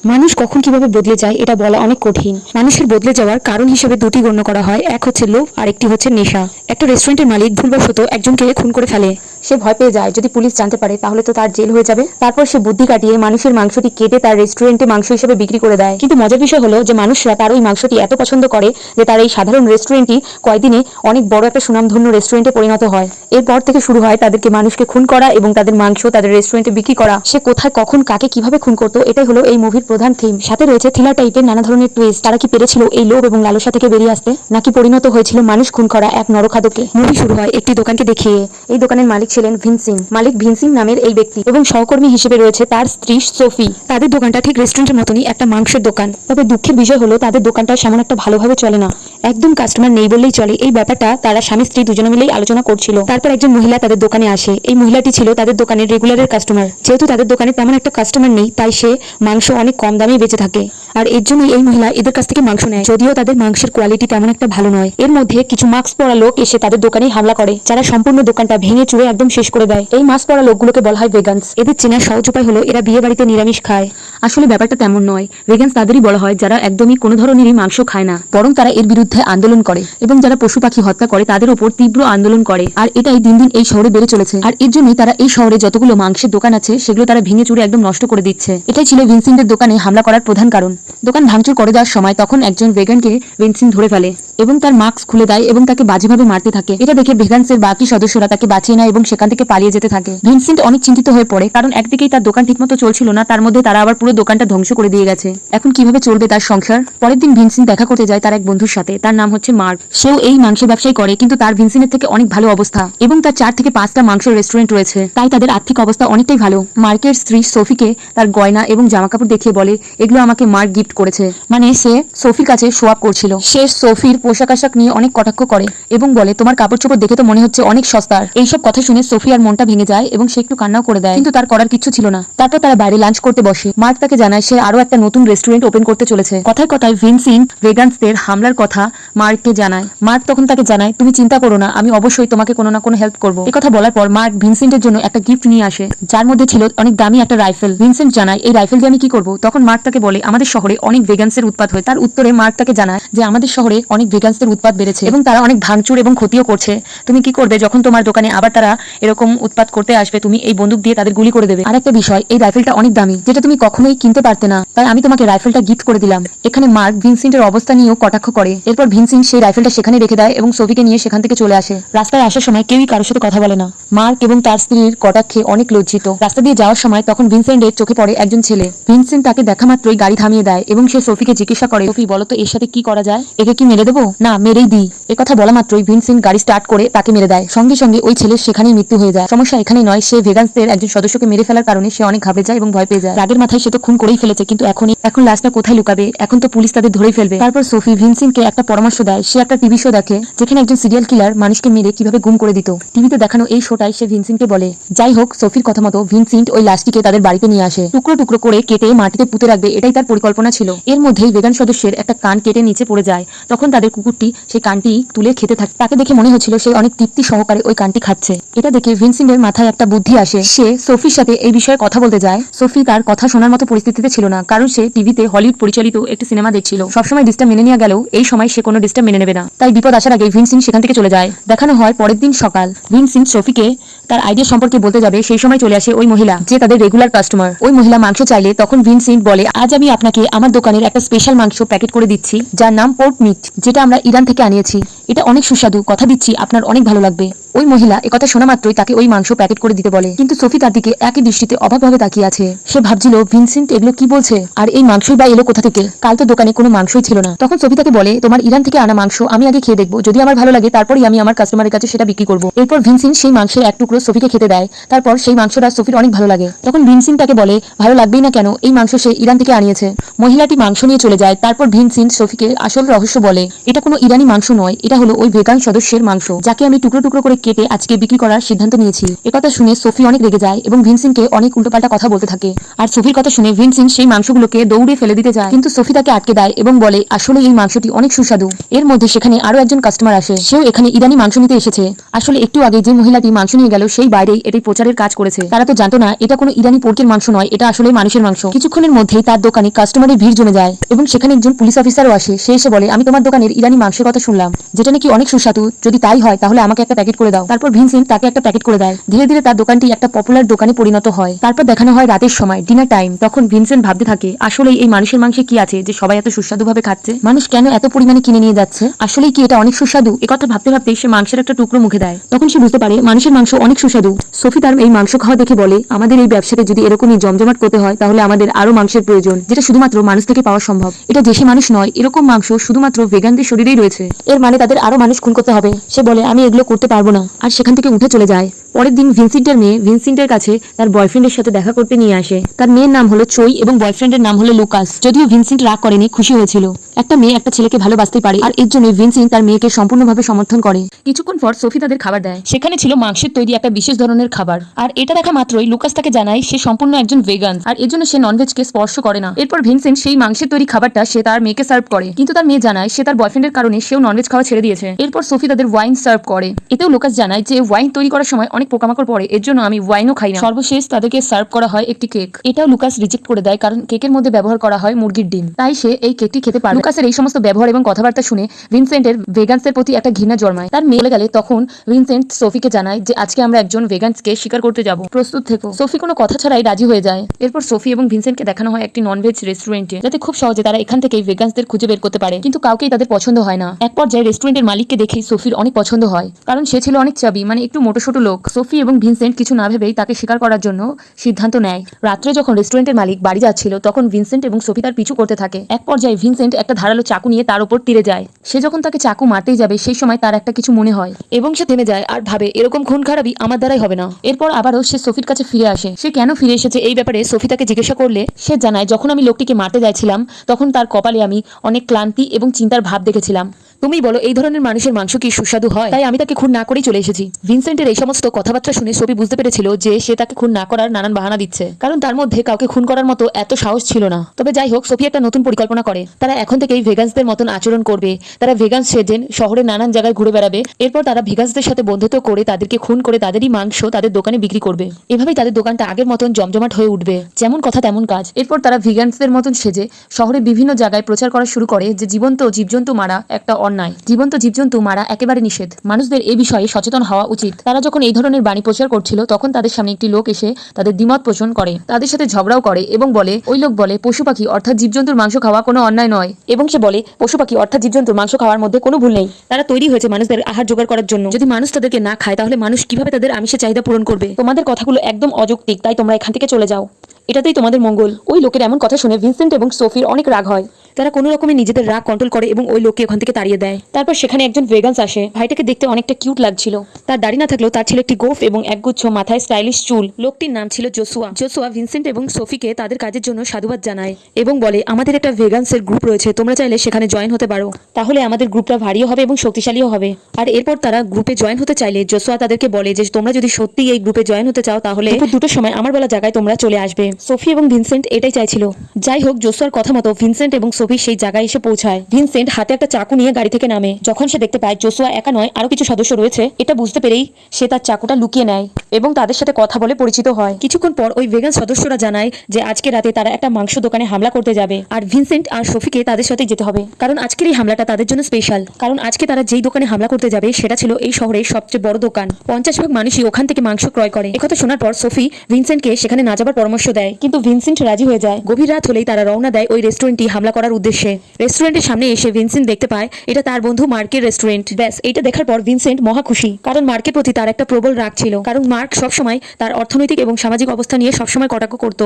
মানুষ কখন কিভাবে বদলে যায় এটা বলা অনেক কঠিন। মানুষের বদলে যাওয়ার কারণ হিসেবে দুটি গণ্য করা হয়, এক হচ্ছে লোভ আর একটি হচ্ছে নেশা। একটা রেস্টুরেন্টের মালিক ভুলবশত একজনকে খুন করে ফেলে। সে ভয় পেয়ে যায় যদি পুলিশ জানতে পারে তাহলে তো তার জেল হয়ে যাবে। তারপর সে বুদ্ধি কাটিয়ে মানুষের মাংসটি কেটে তার রেস্টুরেন্টে মাংস হিসেবে বিক্রি করে দেয়। কিন্তু মজার বিষয় হলো যে মানুষরা তার ওই মাংসটি এত পছন্দ করে যে তার এই সাধারণ রেস্টুরেন্টটি কয়েকদিনে অনেক বড় একটা সুনামধন্য রেস্টুরেন্টে পরিণত হয়। এরপর থেকে শুরু হয় তাদেরকে মানুষকে খুন করা এবং তাদের মাংস তাদের রেস্টুরেন্টে বিক্রি করা। সে কোথায় কখন কাকে কিভাবে খুন করতো এটাই হলো এই মুভির প্রধান থিম। সাথে রয়েছে থ্রিলার টাইপের নানা ধরনের টুইস্ট। তারা কি পেরেছিল এই লোভ এবং লালসা থেকে বেরিয়ে আসতে, নাকি পরিণত হয়েছিল মানুষ খুন করা এক নরখাদকে। মুভি শুরু হয় একটি দোকানকে দেখিয়ে। এই দোকানের মালিক ছিলেন ভিনসিন। মালিক ভিনসিন নামের এই ব্যক্তি এবং সহকর্মী হিসেবে রয়েছে তার স্ত্রী সোফি। তাদের দোকানটা ঠিক রেস্টুরেন্টের মতনই একটা মাংসের দোকান। তবে দুঃখের বিষয় হলো তাদের দোকানটা সেমন একটা ভালোভাবে চলে না। একদম কাস্টমার নেই বললেই চলে। এই ব্যাপারটা তারা স্বামী স্ত্রী দুজনে মিলেই আলোচনা করছিল। তারপর একজন মহিলা তাদের দোকানে আসে। এই মহিলাটি ছিল তাদের দোকানের রেগুলারের কাস্টমার। যেহেতু তাদের দোকানে তেমন একটা কাস্টমার নেই তাই সে মাংস অনেক কম দামে বেঁচে থাকে। আর এর জন্যই এই মহিলা এদের কাছ থেকে মাংস নেয়, যদিও তাদের মাংসের কোয়ালিটি তেমন একটা ভালো নয়। এর মধ্যে কিছু মাস্ক পরা লোক এসে তাদের দোকানেই হামলা করে, যারা সম্পূর্ণ দোকানটা ভেঙে চুরে একদম শেষ করে দেয়। এই মাস্ক পরা লোকগুলোকে বলা হয় ভেগানস। এদের চেনার সহজ উপায় হলো এরা বিয়ে বাড়িতে নিরামিষ খায়। আসলে ব্যাপারটা তেমন নয়। ভেগানস তাদেরই বলা হয় যারা একদমই কোনো ধরনেরই মাংস খায় না, বরং তারা এর বিরুদ্ধে আন্দোলন করে এবং যারা পশু পাখি হত্যা করে তাদের উপর তীব্র আন্দোলন করে। আর এটাই দিন দিন এই শহরে বেড়ে চলেছে। আর এর জন্যই তারা এই শহরে যতগুলো মাংসের দোকান আছে সেগুলো তারা ভেঙে চুরে একদম নষ্ট করে দিচ্ছে। এটাই ছিল ভিনসেন্টের দোকানে হামলা করার প্রধান কারণ। দোকান ভাঙচুর করে দেওয়ার সময় তখন একজন ভেগানকে ভিনসেন্ট ধরে ফেলে এবং তার মাস্ক খুলে দেয় এবং তাকে বাজেভাবে মারতে থাকে। এটা দেখে ভেগানসের বাকি সদস্যরা তাকে বাঁচিয়ে নেয় এবং সেখান থেকে পালিয়ে যেতে থাকে। ভিনসেন্ট অনেক চিন্তিত হয়ে পড়ে, কারণ একদিকেই তার দোকান ঠিকমতো চলছিল না, তার মধ্যে তারা আবার পুরো দোকানটা ধ্বংস করে দিয়ে গেছে। এখন কিভাবে চলবে তার সংসার। পরের দিন ভিনসেন্ট দেখা করতে যায় তার এক বন্ধুর সাথে। তার নাম হচ্ছে মার্ক। সেও এই মাংসের ব্যবসায় করে, কিন্তু তার ভিনসেন্টের থেকে অনেক ভালো অবস্থা এবং তার 4 থেকে 5টা মাংসের রেস্টুরেন্ট রয়েছে, তাই তাদের আর্থিক অবস্থা অনেকটাই ভালো। মার্কের স্ত্রী সোফিকে তার গয়না এবং জামাকাপড় দেখিয়ে বলে এগুলো আমাকে মার্ক গিফট করেছে। মানে সে সোফির কাছে শো আপ করছিল। সে সোফির পোশাক আশাক নিয়ে অনেক কটাক্ষ করে এবং বলে তোমার কাপড় চোপড় দেখে তো মনে হচ্ছে অনেক সস্তার। এইসব কথা শুনে সোফি আর মনটা ভেঙে যায় এবং সে একটু কান্নাও করে দেয়, কিন্তু তার করার কিছু ছিল না। তারপর তারা বাইরে লাঞ্চ করতে বসে। মার্ক তাকে জানায় সে আরো একটা নতুন রেস্টুরেন্ট ওপেন করতে চলেছে। কথায় কথায় ভিনসেন্ট ভেগানসদের হামলার কথা মার্ককে জানায়। মার্ক তখন তাকে জানায় তুমি চিন্তা করো না, আমি অবশ্যই তোমাকে কোনো না কোনো হেল্প করবো। এই কথা বলার পর মার্ক ভিনসেন্টের জন্য একটা গিফট নিয়ে আসে, যার মধ্যে ছিল অনেক দামি একটা রাইফেল। ভিনসেন্ট জানায় এই রাইফেল দিয়ে আমি কি করবো। তখন মার্ক তাকে বলে আমাদের শহরে অনেক ভেগানসের উৎপাত হয়। তার উত্তরে মার্ক তাকে জানায় যে আমাদের শহরে অনেক ভেগানসদের উৎপাত বেড়েছে এবং তারা অনেক ভাঙচুর এবং ক্ষতিও করছে। তুমি কি করবে যখন তোমার দোকানে আবার তারা এরকম উৎপাত করতে আসবে? তুমি এই বন্দুক দিয়ে তাদের গুলি করে দেবে। আর একটা বিষয়, এই রাইফেলটা অনেক দামি, যেটা তুমি কখনোই কিনতে পারতে না, তাই আমি তোমাকে রাইফেলটা গিফট করে দিলাম। এখানে মার্ক ভিনসেন্টের অবস্থা নিয়েও কটাক্ষ করে। এরপর ভিনসেন্ট সেই রাইফেলটা সেখানে রেখে দেয় এবং সোফিকে নিয়ে সেখান থেকে চলে আসে। রাস্তায় আসার সময় কেউই কারোর সাথে কথা বলে না। মার্ক এবং তার স্ত্রীর কটাক্ষে অনেক লজ্জিত। রাস্তা দিয়ে যাওয়ার সময় তখন ভিনসেন্টের চোখে পড়ে একজন ছেলে। ভিনসেন্ট তাকে দেখা মাত্রই গাড়ি থামিয়ে দেয় এবং সে সোফিকে জিজ্ঞাসা করে সোফি বলো তো এর সাথে কি করা যায়? একে কি মেরে দেবো? না, মেরেই দিই। একথা বলা মাত্রই ভিনসেন্ট গাড়ি স্টার্ট করে তাকে মেরে দেয়। সঙ্গে সঙ্গে ওই ছেলের সেখানেই মৃত্যু হয়ে যায়। সমস্যা এখানেই নয়, সে ভেগানসদের একজন সদস্যকে মেরে ফেলার কারণে সে অনেক ঘাবড়ে যায় এবং ভয় পেয়ে যায়। রাগের মাথায় সে তো খুন করেই ফেলেছে, কিন্তু এখন লাশটা কোথায় লুকাবে? এখন তো পুলিশ তাদের ধরেই ফেলবে। তারপর সোফি ভিনসেন্টকে একটা পরামর্শ দেয়। সে একটা টিভি শো দেখে যেখানে একজন সিরিয়াল কিলার মানুষকে মেরে কিভাবে গুম করে দিত। টিভিতে দেখানো এই শোটাই সে ভিনসেন্টকে বলে। যাই হোক, সোফির কথা মতো ভিনসেন্ট ওই লাশটিকে তাদের বাড়িতে নিয়ে আসে। টুকরো টুকরো করে কেটে মাটিতে পুঁতে রাখবে, এটাই তার পরিকল্পনা ছিল। এর মধ্যেই ভেগান সদস্যের একটা কান কেটে নিচে পড়ে যায়। তখন তাদের কুকুরটি সেই কানটি তুলে খেতে থাকে। তাকে দেখে মনে হচ্ছিল সে অনেক তৃপ্তি সহকারে ওই কানটি খাচ্ছে। এটা দেখে ভিনসেন্টের মাথায় একটা বুদ্ধি আসে। সে সোফির সাথে এই বিষয়ে কথা বলতে যায়। সোফি তার কথা শোনার মতো পরিস্থিতিতে ছিল না, কারণ সে টিভিতে হলিউড পরিচালিত একটি সিনেমা দেখছিল। সবসময় ডিস্টার্ব মেনে নেওয়া গেলেও এই সময় সে কোনো ডিস্টার্ব মেনে নেবে না, তাই বিপদ আসার আগে ভিনসেন্ট সেখান থেকে চলে যায়। দেখানো হয় পরের দিন সকাল। ভিনসেন্ট সোফিকে তার আইডিয়া সম্পর্কে বলতে যাবে, সেই সময় চলে আসে ওই মহিলা যে তাদের রেগুলার কাস্টমার। ওই মহিলা মাংস চাইলে তখন ভিনসেন্ট বলে আজ আমি আপনাকে আমার দোকানের একটা স্পেশাল মাংস প্যাকেট করে দিচ্ছি, যার নাম পোর্ক মিট, যেটা আমরা ইরান থেকে আনিয়েছি। এটা অনেক সুস্বাদু, কথা দিচ্ছি আপনার অনেক ভালো লাগবে। ওই মহিলা একথা শোনা মাত্রই তাকে ওই মাংস প্যাকেট করে দিতে বলে, কিন্তু সোফি তার দিকে একই দৃষ্টিতে অভাবভাবে তাকিয়ে আছে। সে ভাবছিল ভিনসেন্ট এগুলো কি বলছে, আর এই মাংসই বা এলো কোথা থেকে? কাল তো দোকানে কোনো মাংসই ছিল না। তখন সোফি তাকে বলে তোমার ইরান থেকে আনা মাংস আমি আগে খেয়ে দেখবো, যদি আমার ভালো লাগে তারপরই আমি আমার কাস্টমারের কাছে সেটা বিক্রি করবো। এরপর ভিনসেন্ট সেই মাংসের এক টুকরো সোফিকে খেতে দেয়। তারপর সেই মাংসটা সোফির অনেক ভালো লাগে। তখন ভিনসেন্ট তাকে বলে ভালো লাগবেই না কেন, এই মাংস সে ইরান থেকে আনিয়েছে। মহিলাটি মাংস নিয়ে চলে যায়। তারপর ভিনসেন্ট সোফিকে আসল রহস্য বলে এটা কোনো ইরানি মাংস নয়, এটা হলো ওই ভেগান সদস্যের মাংস, যাকে আমি টুকরো টুকরো করে কেটে আজকে বিক্রি করার সিদ্ধান্ত নিয়েছি। একথা শুনে সোফি অনেক রেগে যায় এবং ভিনসেন্টকে অনেক উল্টোপাল্টা কথা বলতে থাকে। আর সোফির কথা শুনে ভিনসেন্ট সেই মাংসগুলোকে দৌড়ে ফেলে দিতে যায়, কিন্তু সোফি তাকে আটকে দেয় এবং বলে আসলে এই মাংসটি অনেক সুস্বাদু। এর মধ্যে সেখানে আরো একজন কাস্টমার আসে, সেও এখানে ইরানি মাংস নিতে এসেছে। আসলে একটু আগে যে মহিলাটি মাংস নিয়ে গেল সেই বাইরেই এটি প্রচারের কাজ করেছে। তারা তো জানতো না এটা কোনো ইরানি পোর্কের মাংস নয়, এটা আসলে মানুষের মাংস। কিছুক্ষণের মধ্যেই তার দোকানে কাস্টমারের ভিড় জমে যায় এবং সেখানে একজন পুলিশ অফিসারও আসে। সে এসে বলে, আমি তোমার দোকানের ইরানি মাংসের কথা শুনলাম, যেটা নাকি অনেক সুস্বাদু। যদি তাই হয় তাহলে আমাকে একটা প্যাকেট করে দাও। তারপর ভিনসেন্ট তাকে একটা প্যাকেট করে দেয়। ধীরে ধীরে তার দোকানটি একটা পপুলার দোকানে পরিণত হয়। তারপর দেখানো হয় রাতের সময়, ডিনার টাইম। তখন ভিনসেন্ট ভাবতে থাকে, আসলে এই মানুষের মাংসে কি আছে যে সবাই এত সুস্বাদুভাবে খাচ্ছে? মানুষ কেন এত পরিমাণে কিনে নিয়ে যাচ্ছে? আসলেই কি এটা অনেক সুস্বাদু? একথা ভাবতে ভাবতে সে মাংসের একটা টুকরো মুখে দেয়। তখন সে বুঝতে পারে মানুষের মাংস অনেক সুস্বাদু। সোফি তার এই মাংস খাওয়া দেখে বলে, আমাদের এই ব্যবসাকে যদি এরকমই জমজমাট করতে হয় তাহলে আমাদের আরো মাংসের প্রয়োজন, যেটা শুধুমাত্র মানুষ থেকে পাওয়া সম্ভব। এটা দেশি মানুষ নয়, এরকম মাংস শুধুমাত্র ভেগানদের শরীরেই রয়েছে। এর মানে তাদের আরো মানুষ খুন করতে হবে। সে বলে, আমি এগুলো করতে পারবো না, আর সেখান থেকে উঠে চলে যায়। পরের দিন ভিনসেন্টের মেয়ে ভিনসেন্টের কাছে তার বয়ফ্রেন্ডের সাথে দেখা করতে নিয়ে আসে। তার মেয়ের নাম হলো চই এবং বয়ফ্রেন্ডের নাম হলো লুকাস। যদিও ভিনসেন্ট রাগ করেনি, খুশি হয়েছিল। একটা মেয়ে একটা ছেলেকে ভালোবাসতে পারে, আর এর জন্য ভিনসেন্ট তার মেয়েকে সম্পূর্ণভাবে সমর্থন করে। কিছুক্ষণ পর সোফি তাদের খাবার দেয়। সেখানে ছিল মাংসের তৈরি একটা বিশেষ ধরনের খাবার, আর এটা দেখা মাত্রই লুকাস তাকে জানায় সে সম্পূর্ণ একজন ভেগান, আর এর জন্য সে ননভেজকে স্পর্শ করে না। এরপর ভিনসেন্ট সেই মাংসের তৈরি খাবারটা সে তার মেয়েকে সার্ভ করে, কিন্তু তার মেয়ে জানায় সে তার বয়ফ্রেন্ডের কারণে সেও ননভেজ খাওয়া ছেড়ে দিয়েছে। এরপর সোফি তাদের ওয়াইন সার্ভ করে। এতেও লুকাস জানায় যে ওয়াইন তৈরি করার সময় অনেক পোকামাকড় পড়ে, এর জন্য আমি ওয়াইনও খাই না। সর্বশেষ তাদেরকে সার্ভ করা হয় একটি কেক। এটাও লুকাস রিজেক্ট করে দেয়, কারণ কেকের মধ্যে ব্যবহার করা হয় মুরগির ডিম, তাই সে এই কেকটি খেতে পারে। লুকাসের এই সমস্ত ব্যবহার এবং কথাবার্তা শুনে ভিনসেন্টের ভেগানসের প্রতি একটা ঘৃণা জন্মায়। তার মেয়ে চলে গেলে তখন ভিনসেন্ট সোফিকে জানায় যে আজকে আমরা একজন ভেগানসকে শিকার করতে যাব, প্রস্তুত থেকো। সোফি কোনো কথা ছাড়াই রাজি হয়ে যায়। এরপর সোফি এবং ভিনসেন্টকে দেখানো হয় একটি ননভেজ রেস্টুরেন্টে, যাতে খুব সহজে তারা এখান থেকেই ভেগানসদের খুঁজে বের করতে পারে। কিন্তু কাউকেই তাদের পছন্দ হয় না। এক পর্যায়ে রেস্টুরেন্টের মালিককে দেখেই সোফির অনেক পছন্দ হয়, কারণ সে ছিল অনেক চাবি, মানে একটু মোটোসোটো লোক। সোফি এবং ভিনসেন্ট কিছু না ভেবেই তাকে শিকার করার জন্য সিদ্ধান্ত নেয়। রাত্রে যখন রেস্টুরেন্টের মালিক বাড়ি যাচ্ছিল তখন ভিনসেন্ট এবং সোফি তার পিছু করতে থাকে। এক পর্যায়ে ভিনসেন্ট একটা ধারালো চাকু নিয়ে তার উপর তীরে যায়। সে যখন তাকে চাকু মারতেই যাবে সেই সময় তার একটা কিছু মনে হয় এবং সে থেমে যায় আর ভাবে এরকম খুন খারাপই আমার দ্বারাই হবে না। এরপর আবারও সে সোফির কাছে ফিরে আসে। সে কেন ফিরে এসেছে এই ব্যাপারে সোফি তাকে জিজ্ঞাসা করলে সে জানায়, যখন আমি লোকটিকে মারতে যাচ্ছিলাম তখন তার কপালে আমি অনেক ক্লান্তি এবং চিন্তার ভাব দেখেছিলাম। তুমি বলো এই ধরনের মানুষের মাংস কি সুস্বাদু হয়? তাই আমি তাকে খুন না করেই চলে এসেছি। ভিনসেন্টের এই সমস্ত কথাবার্তা শুনে সোফি বুঝতে পেরেছিল যে সে তাকে খুন না করার নানান বাহানা দিচ্ছে, কারণ তার মধ্যে কাউকে খুন করার মতো এত সাহস ছিল না। তবে যাই হোক, সোফি একটা নতুন পরিকল্পনা করে। তারা এখন থেকেই ভেগান্সদের মতন আচরণ করবে। তারা ভেগান্স সেজে শহরের নানান জায়গায় ঘুরে বেড়াবে। এরপর তারা ভেগান্সদের সাথে বন্ধুত্ব করে তাদেরকে খুন করে তাদেরই মাংস তাদের দোকানে বিক্রি করবে। এভাবেই তাদের দোকানটা আগের মতন জমজমাট হয়ে উঠবে। যেমন কথা তেমন কাজ। এরপর তারা ভেগান্সদের মতন সেজে শহরের বিভিন্ন জায়গায় প্রচার করা শুরু করে যে জীবন্ত জীবজন্তু মারা একটা অন্যায়, জীবন্ত জীবজন্তু মারা একেবারে নিষেধ, মানুষদের এই বিষয়ে সচেতন হওয়া উচিত। তারা যখন এই ধরনের বাণী প্রচার করছিল তখন তাদের সামনে একটি লোক এসে তাদের দ্বিমত পোষণ করে, তাদের সাথে ঝগড়াও করে এবং বলে, ওই লোক বলে পশু পাখি অর্থাৎ জীবজন্তুর মাংস খাওয়া কোনো অন্যায় নয়, এবং সে বলে পশু পাখি অর্থাৎ জীবজন্তুর মাংস খাওয়ার মধ্যে কোনো ভুল নেই। তারা তৈরি হয়েছে মানুষদের আহার জোগাড় করার জন্য। যদি মানুষ তাদেরকে না খায় তাহলে মানুষ কিভাবে তাদের আমিষের চাহিদা পূরণ করবে? তোমাদের কথাগুলো একদম অযৌক্তিক, তাই তোমরা এখান থেকে চলে যাও, এটাতেই তোমাদের মঙ্গল। ওই লোকের এমন কথা শুনে ভিনসেন্ট এবং সোফির অনেক রাগ হয়। তারা কোনো রকমে নিজেদের রাগ কন্ট্রোল করে এবং ওই লোককে ওখান থেকে তাড়িয়ে দেয়। তারপর সেখানে একজন ভেগান্স আসে। ভাইটাকে দেখতে অনেকটা কিউট লাগছিল। তার দাড়ি না থাকলেও তার ছিল একটি গোফ এবং একগুচ্ছ মাথায় স্টাইলিশ চুল। লোকটির নাম ছিল জোসুয়া। জোসুয়া ভিনসেন্ট এবং সোফিকে তাদের কাজের জন্য সাধুবাদ জানায় এবং বলে, আমাদের একটা ভেগান্সের গ্রুপ রয়েছে, তোমরা চাইলে সেখানে জয়েন হতে পারো। তাহলে আমাদের গ্রুপটা ভারীও হবে এবং শক্তিশালীও হবে। আর এরপর তারা গ্রুপে জয়েন হতে চাইলে জোসুয়া তাদেরকে বলে যে তোমরা যদি সত্যি এই গ্রুপে জয়েন হতে চাও তাহলে দুটোর সময় আমার বলা জায়গায় তোমরা চলে আসবে। সোফি এবং ভিনসেন্ট এটাই চাইছিল। যাই হোক, জোসুয়ার কথা মতো ভিনসেন্ট এবং সোফি সেই জায়গায় এসে পৌঁছায়। ভিনসেন্ট হাতে একটা চাকু নিয়ে গাড়ি থেকে নামে। যখন সে দেখতে পায় জোসুয়া একা নয়, আরো কিছু সদস্য রয়েছে, এটা বুঝতে পেরেই সে তার চাকুটা লুকিয়ে নেয় এবং তাদের সাথে কথা বলে পরিচিত হয়। কিছুক্ষণ পর ওই ভেগান সদস্যরা জানায় যে আজকে রাতে তারা একটা মাংস দোকানে হামলা করতে যাবে, আর ভিনসেন্ট আর সোফিকে তাদের সাথে যেতে হবে, কারণ আজকের এই হামলাটা তাদের জন্য স্পেশাল। কারণ আজকে তারা যেই দোকানে হামলা করতে যাবে সেটা ছিল এই শহরের সবচেয়ে বড় দোকান। 50 ভাগ মানুষই ওখান থেকে মাংস ক্রয় করে। একথা শোনার পর সোফি ভিনসেন্টকে সেখানে না যাবার পরামর্শ দেয়, কিন্তু ভিনসেন্ট রাজি হয়ে যায়। গভীর রাত হলেই তারা রওনা দেয় ওই রেস্টুরেন্টটি হামলা করার উদ্দেশ্যে। রেস্টুরেন্টের সামনে এসে ভিনসেন্ট দেখতে পায় এটা তার বন্ধু মার্কের রেস্টুরেন্ট। ব্যাস, এটা দেখার পর ভিনসেন্ট মহা খুশি, কারণ মার্কের প্রতি তার একটা প্রবল রাগ ছিল, কারণ মার্ক সবসময় তার অর্থনৈতিক এবং সামাজিক অবস্থা নিয়ে সবসময় কটাক্ষ করত।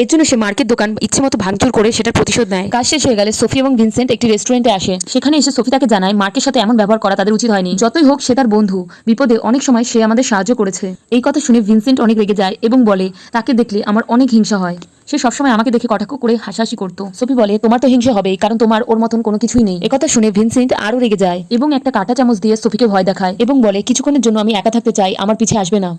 এর জন্য সে মার্কের দোকান ইচ্ছে মতো ভাঙচুর করে সেটার প্রতিশোধ নেয়। কাজ শেষ হয়ে গেলে সোফি এবং ভিনসেন্ট একটি রেস্টুরেন্টে আসে। সেখানে এসে সোফি তাকে জানায় মার্কের সাথে এমন ব্যবহার করা তাদের উচিত হয়নি। যতই হোক সে তার বন্ধু, বিপদে অনেক সময় সে আমাদের সাহায্য করেছে। এই কথা শুনে ভিনসেন্ট অনেক রেগে যায় এবং বলে, তাকে দেখলে আমার অনেক হিংসা হয়। সে সবসময় আমাকে দেখে কটাক্ষ করে হাসাহাসি করতো। সোফি বলে, তোমার তো হিংসে হবেই, কারণ তোমার ওর মতন কোনো কিছুই নেই। একথা শুনে ভিনসেন্ট আরো রেগে যায় এবং একটা কাঁটা চামচ দিয়ে সোফিকে ভয় দেখায় এবং বলে, কিছুক্ষণের জন্য আমি একা থাকতে চাই, আমার পিছে আসবে না।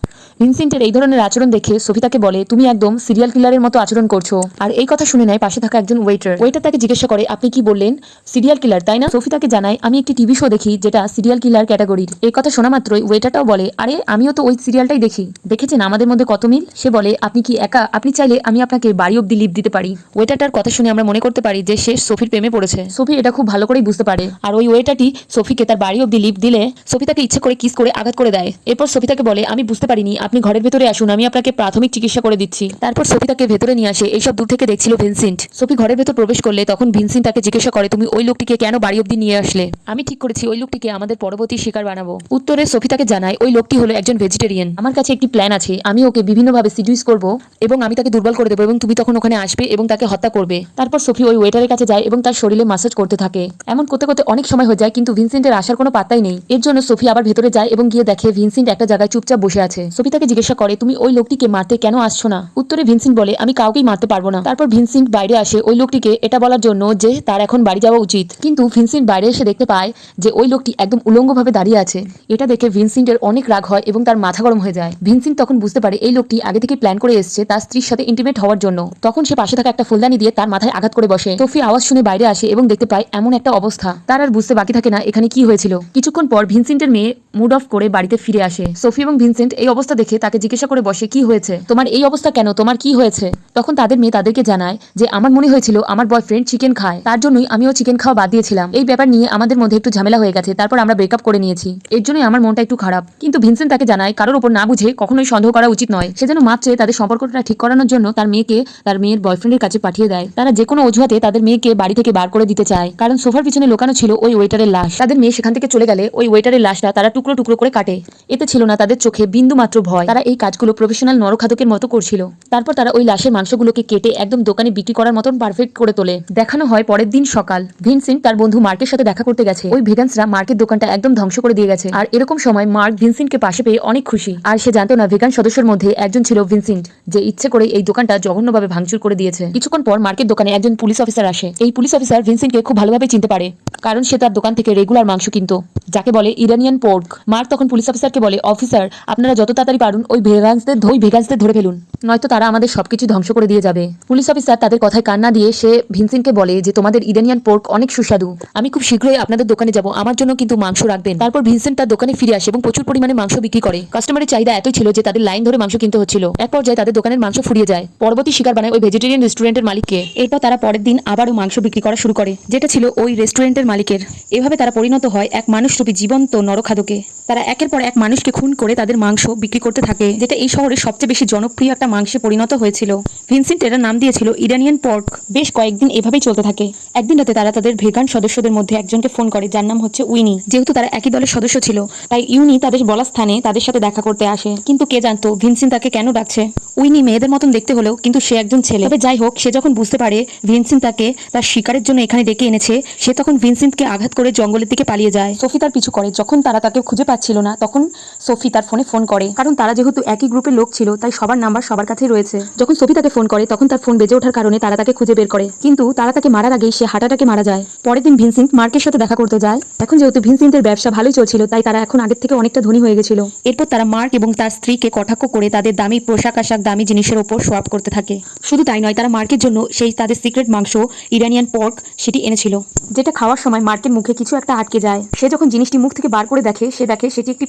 ভিনসেন্টের এই ধরনের আচরণ দেখে সোফি তাকে বলে, তুমি একদম সিরিয়াল কিলারের মতো আচরণ করছো। আর এই কথা শুনে নেয় পাশে থাকা একজন ওয়েটার তাকে জিজ্ঞাসা করে, আপনি কি বললেন? সিরিয়াল কিলার, তাই না? সোফি তাকে জানায়, আমি একটি টিভি শো দেখি যেটা সিরিয়াল কিলার ক্যাটাগরির। এই কথা শোনা মাত্রই ওয়েটারটাও বলে, আরে আমিও তো ওই সিরিয়ালটাই দেখি, দেখেছেন আমাদের মধ্যে কত মিল। সে বলে, আপনি কি একা? আপনি চাইলে আমি আপনাকে বাড়ি অব্দি লিফট দিতে পারি। ওয়েটারটার কথা শুনে আমরা মনে করতে পারি যে সে সোফির প্রেমে পড়েছে। সোফি এটা খুব ভালো করেই বুঝতে পারে, আর ওই ওয়েটারটি সোফিকে তার বাড়ি অব্দি লিফট দিলে সোফি তাকে ইচ্ছে করে কিস করে আঘাত করে দেয়। এরপর সোফি তাকে বলে, আমি বুঝতে পারিনি, আপনি ঘরের ভেতরে আসুন, আমি আপনাকে প্রাথমিক চিকিৎসা করে দিচ্ছি। তারপর সোফি তাকে ভেতরে নিয়ে আসে। এইসব দূর থেকে দেখছিল ভিনসেন্ট। সোফি ঘরের ভেতর প্রবেশ করলে তখন ভিনসেন্ট তাকে জিজ্ঞাসা করে, তুমি ওই লোকটিকে কেন বাড়ি অব্দি নিয়ে আসলে? আমি ঠিক করেছি ওই লোকটিকে আমাদের পরবর্তী শিকার বানাবো। উত্তরে সোফি তাকে জানায়, ওই লোকটি হলো একজন ভেজিটেরিয়ান। আমার কাছে একটি প্ল্যান আছে, আমি ওকে বিভিন্নভাবে সিডিউস করব এবং আমি তাকে দুর্বল করে দেবো এবং তুমি তখন ওখানে আসবে এবং তাকে হত্যা করবে। তারপর সোফি ওই ওয়েটারের কাছে যায় এবং তার শরীরে মাসাজ করতে থাকে। এমন করতে করতে অনেক সময় হয়ে যায়, কিন্তু ভিনসেন্টের আসার কোনো পাত্তাই নেই। এর জন্য সোফি আবার ভেতরে যায় এবং গিয়ে দেখে ভিনসেন্ট একটা জায়গায় চুপচাপ বসে আছে। সোফি তাকে জিজ্ঞাসা করে, তুমি ওই লোকটিকে মারতে কেন আসছো না? উত্তরে ভিনসেন্ট বলে, আমি কাউকেই মারতে পারবো না। তারপর ভিনসেন্ট বাইরে আসে ওই লোকটিকে এটা বলার জন্য যে তার এখন বাড়ি যাওয়া উচিত, কিন্তু ভিনসেন্ট বাইরে এসে দেখতে পায় যে ওই লোকটি একদম উলঙ্গভাবে দাঁড়িয়ে আছে। এটা দেখে ভিনসেন্টের অনেক রাগ হয় এবং তার মাথা গরম হয়ে যায়। ভিনসেন্ট তখন বুঝতে পারে এই লোকটি আগে থেকে প্ল্যান করে এসেছে তার স্ত্রীর সাথে ইন্টিমেট হওয়ার জন্য। তখন সে পাশে থাকা একটা ফুলদানি দিয়ে তার মাথায় আঘাত করে বসে। সোফি আওয়াজ শুনে বাইরে আসে এবং দেখতে পায় এমন একটা অবস্থা। তার আর বুঝতে বাকি থাকে না এখানে কি হয়েছিল। কিছুক্ষণ পর ভিনসেন্টের মেয়ে মুড অফ করে বাড়িতে ফিরে আসে। সোফি এবং ভিনসেন্ট এই অবস্থা দেখে তাকে জিজ্ঞাসা করে বসে, কি হয়েছে তোমার? এই অবস্থা কেন? তোমার কি হয়েছে? তখন তাদের মেয়ে তাদেরকে জানায় যে আমার মনে হয়েছিল আমার বয়ফ্রেন্ড চিকেন খায়, তার জন্যই আমিও চিকেন খাওয়া বাদ দিয়েছিলাম। এই ব্যাপার নিয়ে আমাদের মধ্যে একটু ঝামেলা হয়ে গেছে, তারপর আমরা ব্রেকআপ করে নিয়েছি। এর জন্যই আমার মনটা একটু খারাপ। কিন্তু ভিনসেন্ট তাকে জানায় কারোর উপর না বুঝে কখনোই সন্দেহ করা উচিত নয়। সে যেন মাপ চেয়ে তাদের সম্পর্কটা ঠিক করানোর জন্য তার মেয়েকে তার মেয়ের বয়ফ্রেন্ডের কাছে পাঠিয়ে দেয়। তারা যে কোনো অজুহাতে তাদের মেয়েকে বাড়ি থেকে বার করে দিতে চায়, কারণ সোফার পিছনে লোকানো ছিল ওই ওয়েটারের লাশ। তাদের মেয়ে সেখান থেকে চলে গেলে ওই ওয়েটারের লাশটা তারা টুকরো টুকরো করে কাটে। এতে ছিল না তাদের চোখে বিন্দু মাত্র ভয়। তারা এই কাজগুলো প্রফেশনাল নরখাদকের মতো করছিল। তারপর তারা ওই লাশের মাংসগুলোকে কেটে একদম দোকানে বিক্রি করার মতন পারফেক্ট করে তোলে। দেখানো হয় পরের দিন সকাল। ভিনসেন্ট তার বন্ধু মার্কের সাথে দেখা করতে গেছে। ওই ভেগানসরা মার্কের দোকানটা একদম ধ্বংস করে দিয়ে গেছে। আর এরকম সময় মার্ক ভিনসেন্টকে পাশে পেয়ে অনেক খুশি। আর সে জানতো না ভেগান সদস্যের মধ্যে একজন ছিল ভিনসেন্ট, যে ইচ্ছে করে এই দোকানটা জঘন্যভাবে ভাঙচুর করে দিয়েছে। কিছুক্ষণ পর মার্কের দোকানে একজন পুলিশ অফিসার আসে। এই পুলিশ অফিসার ভিনসেন্টকে খুব ভালোভাবে চিনতে পারে, কারণ সে তার দোকান থেকে রেগুলার মাংস কিনতো, যাকে বলে ইরানিয়ান পোর্ক। মার্ক তখন পুলিশ অফিসারকে বলে, অফিসার আপনারা যত তাড়াতাড়ি পারুন ওই ভেগানসদের ধরে ফেলুন, নয়তো তারা আমাদের সবকিছু ধ্বংস করে দিয়ে যাবে। পুলিশ অফিসার তাদের কথায় কান না দিয়ে সে ভিনসেন্টকে বলে যে তোমাদের ইরানিয়ান পোর্ক অনেক সুস্বাদু, আমি খুব শীঘ্রই আপনাদের দোকানে যাব, আমার জন্য কিন্তু মাংস রাখবেন। তারপর ভিনসেন্ট তার দোকানে ফিরে আসে এবং প্রচুর পরিমাণে মাংস বিক্রি করে। কাস্টমারের চাহিদা এতই ছিল যে তাদের লাইন ধরে মাংস কিনতে হচ্ছিল। এক পর্যায়ে তাদের দোকানের মাংস ফুরিয়ে যায়। পরবর্তী শিকার বানায় ওই ভেজিটেরিয়ান রেস্টুরেন্টের মালিককে। এরপর তারা পরের দিন আবারও মাংস বিক্রি করা শুরু করে, যেটা ছিল ওই রেস্টুরেন্টের মালিকের। এভাবে তারা পরিণত হয় এক মানুষরূপী জীবন্ত নরখাদকে। তারা একের পর এক মানুষকে খুন করে তাদের মাংস বিক্রি করতে থাকে, যেটা এই শহরের সবচেয়ে বেশি জনপ্রিয় একটা মাংসে পরিণত হয়েছিল। ভিনসেন্ট এর নাম দিয়েছিল ইরানিয়ান পর্ক। বেশ কয়েকদিন এভাবেই চলতে থাকে। একদিন রাতে তারা তাদের ভেগান সদস্যদের মধ্যে একজনকে ফোন করে, যার নাম হচ্ছে উইনি। যেহেতু তারা একই দলের সদস্য ছিল, তাই ইউনি তাদের বলা স্থানে তাদের সাথে দেখা করতে আসে। কিন্তু কে জানতো ভিনসেন্ট তাকে কেন ডাকছে। উইনি মেয়েদের মতন দেখতে হলেও কিন্তু সে একজন ছেলে। তবে যাই হোক, সে যখন বুঝতে পারে ভিনসেন্ট তাকে তার শিকারের জন্য এখানে ডেকে এনেছে, সে তখন ভিনসেন্টকে আঘাত করে জঙ্গলের দিকে পালিয়ে যায়। সোফি তার পিছু করে। যখন তারা তাকে খুঁজে পাচ্ছিল না, তখন সোফি তার ফোন করে, কারণ তারা যেহেতু একই গ্রুপের লোক ছিল তাই সবার নাম্বার সবার কাছেই রয়েছে। যখন সোফি তাকে ফোন করে তখন তার ফোন বেজে ওঠার কারণে তারা তাকে খুঁজে বের করে, কিন্তু তারা তাকে মারার আগেই সে হার্ট অ্যাটাকে মারা যায়। পরের দিন ভিনসেন্ট মার্কের সাথে দেখা করতে যায়। এখন যেহেতু ভিনসেন্টের ব্যবসা ভালোই চলছিল, তাই তারা এখন আগের থেকে অনেকটা ধনী হয়ে গেছিল। এরপর তারা মার্ক এবং তার স্ত্রীকে কটাক্ষ করে তাদের দামি পোশাক আশাক, দামি জিনিসের ওপর সোয়াপ করতে থাকে। শুধু তাই নয়, তারা মার্কের জন্য সেই তাদের সিক্রেট মাংস ইরানিয়ান পর্ক সেটি এনেছিল, যেটা খাওয়ার সময় মার্কের মুখে কিছু একটা আটকে যায়। সে যখন জিনিসটি মুখ থেকে বার করে দেখে, সে দেখে সেটি একটি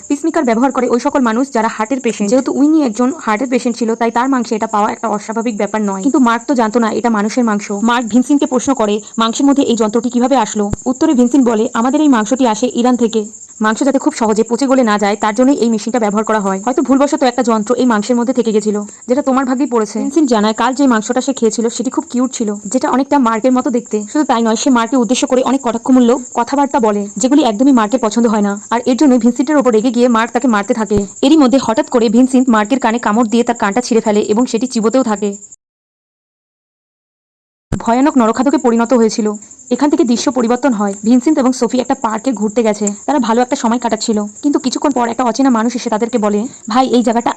পিসমেকার ব্যবহার করে ওই সকল মানুষ যারা হার্টের পেশেন্ট। যেহেতু উইনি একজন হার্টের পেশেন্ট ছিল, তাই তার মাংসে এটা পাওয়া একটা অস্বাভাবিক ব্যাপার নয়। কিন্তু মার্ক তো জানতো না এটা মানুষের মাংস। মার্ক ভিনসেন্টকে প্রশ্ন করে মাংসের মধ্যে এই যন্ত্রটি কিভাবে আসলো। উত্তরে ভিনসেন্ট বলে, আমাদের এই মাংসটি আসে ইরান থেকে। মাংস যাতে খুব সহজে পচে গলে না যায় তার জন্যই এই মেশিনটা ব্যবহার করা হয়। হয়তো ভুলবশত একটা যন্ত্র এই মাংসের মধ্যে থেকে গেছিল, যেটা তোমার ভাগ্যেই পড়েছে। ভিনসেন্ট জানায় কাল যে মাংসটা সে খেয়েছিল সেটি খুব কিউট ছিল, যেটা অনেকটা মার্কের মতো দেখতে। শুধু তাই নয়, সে মার্কের উদ্দেশ্য করে অনেক কটাক্ষমূলক কথাবার্তা বলে, যেগুলি একদমই মার্কের পছন্দ হয় না। আর এর জন্য ভিনসেন্টের উপর রেগে গিয়ে মার্ক তাকে মারতে থাকে। এরই মধ্যে হঠাৎ করে ভিনসেন্ট মার্কের কানে কামড় দিয়ে তার কানটা ছিঁড়ে ফেলে এবং সেটি চিবোতেও থাকে। ভয়ানক নরখাদকে পরিণত হয়েছিল। এখান থেকে দৃশ্য পরিবর্তন হয়। ভিনসেন্ট এবং সোফি একটা পার্কে ঘুরতে গেছে। তারা ভালো একটা সময় কাটাচ্ছিল, কিন্তু কিছুক্ষণ পর একটা অচেনা মানুষ এসে তাদেরকে বলে, ভাই এই জায়গাটা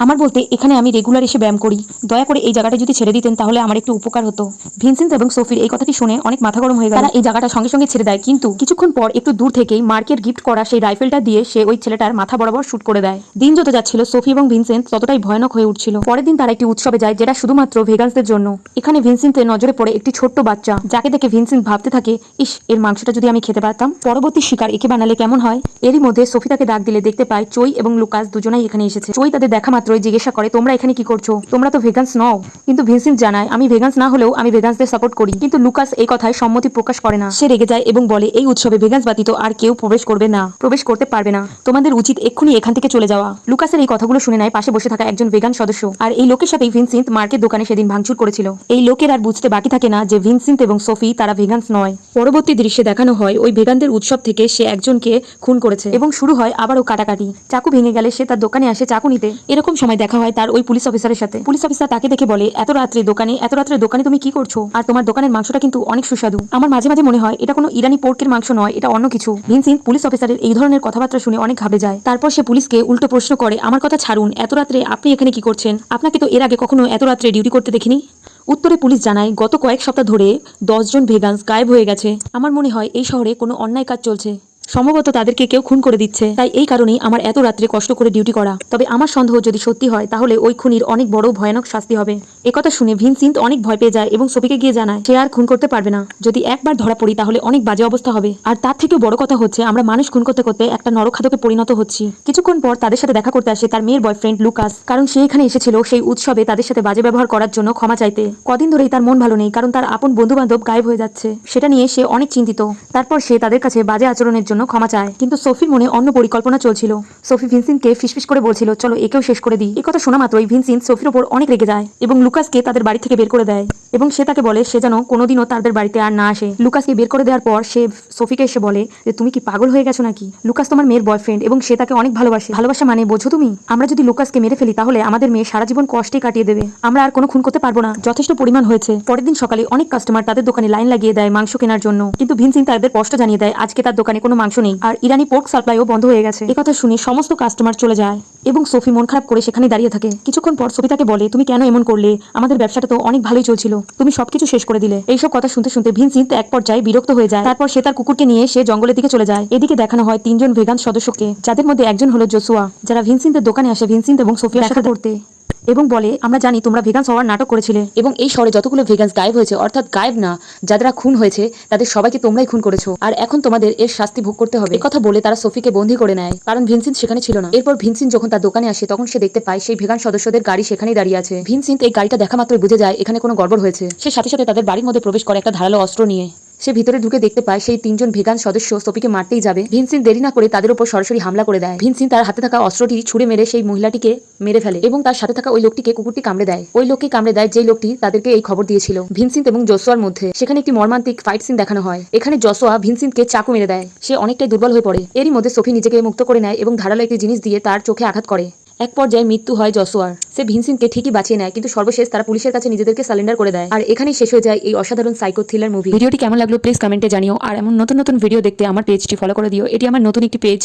আমার বলতে এখানে আমি রেগুলার এসে ব্যায়াম করি, দয়া করে এই জায়গাটা যদি ছেড়ে দিতেন তাহলে আমার একটু উপকার হতো। ভিনসেন্ট এবং সোফির এই কথাটি শুনে অনেক মাথা গরম হয়ে গেল। তারা এই জায়গাটা সঙ্গে সঙ্গে ছেড়ে দেয়, কিন্তু কিছুক্ষণ পর একটু দূর থেকেই মার্কের গিফট করা সেই রাইফেলটা দিয়ে সে ওই ছেলেটার মাথা বরাবর শুট করে দেয়। দিন যত যাচ্ছিল সোফি এবং ভিনসেন্ট ততটাই ভয়ানক হয়ে উঠছিল। পরের দিন তারা একটি উৎসবে যায় যেটা শুধুমাত্র ভেগানসদের জন্য। এখানে ভিনসেন্টের নজরে পড়ে একটি ছোট্ট বাচ্চা, যাকে দেখে ভিনসেন্ট ভাবতে থাকে, ইস এর মাংসটা যদি আমি খেতে পারতাম, পরবর্তী শিকার একে বানালে কেমন হয়। এরই মধ্যে সোফি তাকে ডাক দিলে দেখতে পায় চই এবং লুকাস দুজনেই এখানে এসেছে। চই তাদের দেখা মাত্রই জিজ্ঞাসা করে, তোমরা এখানে কি করছো? তোমরা তো ভেগান্স নও। কিন্তু ভিনসেন্ট জানায়, আমি ভেগান্স না হলেও আমি ভেগান্সদের সাপোর্ট করি। কিন্তু লুকাস এই কথায় সম্মতি প্রকাশ করে না। সে রেগে যায় এবং বলে, এই উৎসবে ভেগান্স ব্যতীত আর কেউ প্রবেশ করতে পারবে না। তোমাদের উচিত এক্ষুনি এখান থেকে চলে যাওয়া। লুকাসের এই কথাগুলো শুনে নেয় পাশে বসে থাকা একজন ভেগান সদস্য। আর এই লোকের সাথেই ভিনসেন্ট মার্কেট দোকানে সেদিন ভাঙচুর করেছিল। এই লোকের আর বুঝতে বাকি থাকে না যে ভিনসেন্ট এবং সোফি তারা ভেগান্স নয়। পরবর্তী দৃশ্যে দেখানো হয় ওই ভেগানদের উৎসব থেকে সে একজনকে খুন করেছে এবং শুরু হয় আবারও কাটাকাটি। চাকু ভেঙে গেলে সে তার দোকানে আসে চাকু নিতে। এরকম সময় দেখা হয় তার ওই পুলিশ অফিসারের সাথে। পুলিশ অফিসার তাকে দেখে বলে, এত রাত্রে দোকানে তুমি কি করছো? আর তোমার দোকানের মাংসটা কিন্তু অনেক সুস্বাদু। আমার মাঝে মাঝে মনে হয় এটা কোনো ইরানি পোর্কের মাংস নয়, এটা অন্য কিছু। ভিনসেন্ট পুলিশ অফিসারের এই ধরনের কথাবার্তা শুনে অনেক ঘাবড়ে যায়। তারপর সে পুলিশকে উল্টো প্রশ্ন করে, আমার কথা ছাড়ুন, এত রাত্রে আপনি এখানে কি করছেন? আপনাকে তো এর আগে কখনো এত রাত্রে ডিউটি করতে দেখিনি। উত্তরে পুলিশ জানায়, গত কয়েক সপ্তাহ ধরে 10 জন ভেগান্স গায়েব হয়ে গেছে। আমার মনে হয় এই শহরে কোনো অন্যায় কাজ চলছে, সম্ভবত তাদেরকে কেউ খুন করে দিচ্ছে। তাই এই কারণেই আমার এত রাত্রে কষ্ট করে ডিউটি করা। তবে আমার সন্দেহ যদি সত্যি হয় তাহলে ওই খুনির অনেক বড় ভয়ানক শাস্তি হবে। একথা শুনে ভিনসেন্ট অনেক ভয় পেয়ে যায় এবং সোফিকে গিয়ে জানায় সে আর খুন করতে পারবে না। যদি একবার ধরা পড়ি তাহলে অনেক বাজে অবস্থা হবে। আর তার থেকেও বড় কথা হচ্ছে আমরা মানুষ খুন করতে করতে একটা নরখাদকে পরিণত হচ্ছি। কিছুক্ষণ পর তাদের সাথে দেখা করতে আসে তার মেয়ের বয়ফ্রেন্ড লুকাস, কারণ সে এখানে এসেছিল সেই উৎসবে তাদের সাথে বাজে ব্যবহার করার জন্য ক্ষমা চাইতে। কদিন ধরেই তার মন ভালো নেই, কারণ তার আপন বন্ধু বান্ধব গায়েব হয়ে যাচ্ছে। সেটা নিয়ে সে অনেক চিন্তিত। তারপর সে তাদের কাছে বাজে আচরণের জন্য ক্ষমা চায়, কিন্তু সোফির মনে অন্য পরিকল্পনা চলছিল। সোফি ভিনসেন্টকে ফিসফিস করে বলছিল, চলো একেও শেষ করে দিই। এই কথা শোনা মাত্রই ভিনসেন্ট সোফির উপর অনেক রেগে যায় এবং লুকাসকে তাদের বাড়ি থেকে বের করে দেয় এবং সে তাকে বলে সে যেন কোনোদিনও তাদের বাড়িতে আর না আসে। লুকাসকে বের করে দেওয়ার পর সে সোফিকে এসে বলে যে তুমি কি পাগল হয়ে গেছো নাকি? লুকাস তোমার মেয়ের বয়ফ্রেন্ড এবং সে তাকে অনেক ভালোবাসে। ভালোবাসা মানে বোঝো তুমি? আমরা যদি লুকাসকে মেরে ফেলি তাহলে আমাদের মেয়ে সারা জীবন কষ্টে কাটিয়ে দেবে। আমরা আর কোনো খুন করতে পারবো না, যথেষ্ট পরিমাণ হয়েছে। পরের দিন সকালে অনেক কাস্টমার তাদের দোকানে লাইন লাগিয়ে দেয় মাংস কেনার জন্য, কিন্তু ভিনসেন্ট তাদের স্পষ্ট জানিয়ে দেয় আজকে তার দোকানে কোনো মাংস নেই আর ইরানি পোর্ক সাপ্লাইও বন্ধ হয়ে গেছে। একথা শুনে সমস্ত কাস্টমার চলে যায় এবং সোফি মন খারাপ করে সেখানে দাঁড়িয়ে থাকে। কিছুক্ষণ পর সোফি তাকে বলে, তুমি কেন এমন করলে? আমাদের ব্যবসাটা তো অনেক ভালোই চলছিল, তুমি সবকিছু শেষ করে দিলে। এইসব কথা শুনতে শুনতে ভিনসেন্ট এক পর্যায়ে বিরক্ত হয়ে যায়। তারপর সে তার কুকুরকে নিয়ে সে জঙ্গলের দিকে চলে যায়। এদিকে দেখানো হয় 3 জন ভেগান সদস্যকে, যাদের মধ্যে একজন হলো জোসুয়া, যারা ভিনসেন্টের দোকানে আসে ভিনসেন্ট এবং সোফিয়ার সাথে করতে এবং বলে, আমরা জানি তোমরা ভেগান্স হওয়ার নাটক করেছিলে এবং এই শহরে যতগুলো ভেগান্স গায়েব হয়েছে, অর্থাৎ গায়েব না, যারা খুন হয়েছে তাদের সবাইকে তোমরাই খুন করেছো আর এখন তোমাদের এর শাস্তি ভোগ করতে হবে। কথা বলে তারা সোফিকে বন্দী করে নেয়, কারণ ভিনসেন্ট সেখানে ছিল না। এরপর ভিনসেন্ট যখন তার দোকানে আসে তখন সে দেখতে পায় সেই ভেগান সদস্যদের গাড়ি সেখানেই দাঁড়িয়ে আছে। ভিনসেন্ট এই গাড়িটা দেখা মাত্রই বুঝে যায় এখানে কোনো গড়বড় হয়েছে। সে সাথে সাথে তাদের বাড়ির মধ্যে প্রবেশ করে একটা ধারালো অস্ত্র নিয়ে। সে ভিতরে ঢুকে দেখতে পায় সেই 3 জন ভেগান সদস্য সোফিকে মারতেই যাবে। ভিনসেন্ট দেরি না করে তাদের উপর সরাসরি হামলা করে দেয়। ভিনসেন্ট তার হাতে থাকা অস্ত্রটি ছুঁড়ে মেরে সেই মহিলাটিকে মেরে ফেলে এবং তার সাথে থাকা ওই লোকটিকে কুকুরটি কামড়ে দেয়। ওই লোককে কামড়ে দেয় যেই লোকটি তাদেরকে এই খবর দিয়েছিল। ভিনসেন্ট এবং জোসুয়ার মধ্যে সেখানে একটি মর্মান্তিক ফাইট সিন দেখানো হয়। এখানে জোসুয়া ভিনসেন্টকে চাকু মেরে দেয়, সে অনেকটাই দুর্বল হয়ে পড়ে। এরই মধ্যে সোফি নিজেকে মুক্ত করে নেয় এবং ধারালো একটি জিনিস দিয়ে তার চোখে আঘাত করে। এক পর্যায়ে মৃত্যু হয় জোসুয়ার। সে ভিনসেন্টকে ঠিকই বাঁচিয়ে নেয়, কিন্তু সর্বশেষ তারা পুলিশের কাছে নিজেদেরকে সারেন্ডার করে দেয়। আর এখানেই শেষ হয়ে যায় এই অসাধারণ সাইকো থ্রিলার মুভি। ভিডিওটি কেমন লাগলো প্লিজ কমেন্টে জানিও, আর এমন নতুন নতুন ভিডিও দেখতে আমার পেজটি ফলো করে দিও। এটি আমার নতুন একটি পেজ।